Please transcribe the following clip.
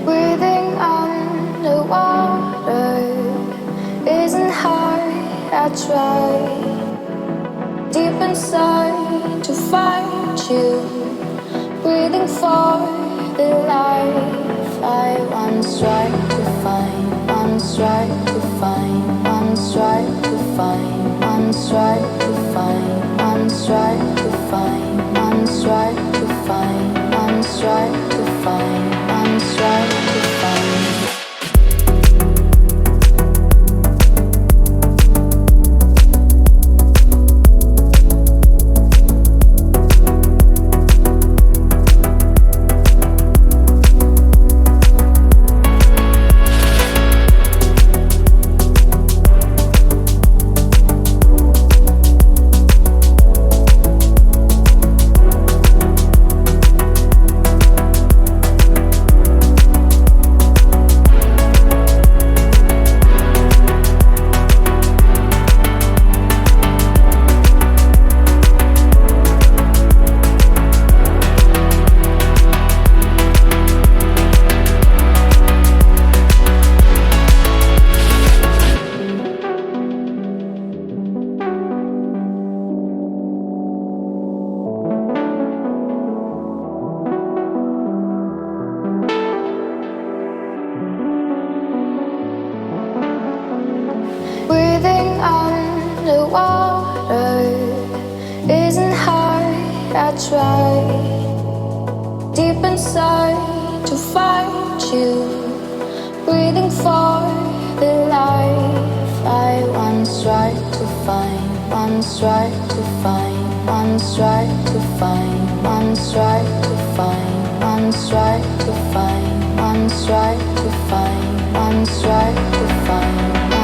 Breathing underwater isn't hard, I try deep inside to find you. Breathing for the life I once tried to find, once tried to find, once tried to find, once tried to find, once tried to find, once tried to find, once tried to find, once tried to find. Breathing underwater isn't hard, I try deep inside to find you. Breathing for the life I once tried to find, once tried to find, once tried to find, once tried to find, once tried to find, once tried to find, once tried to find.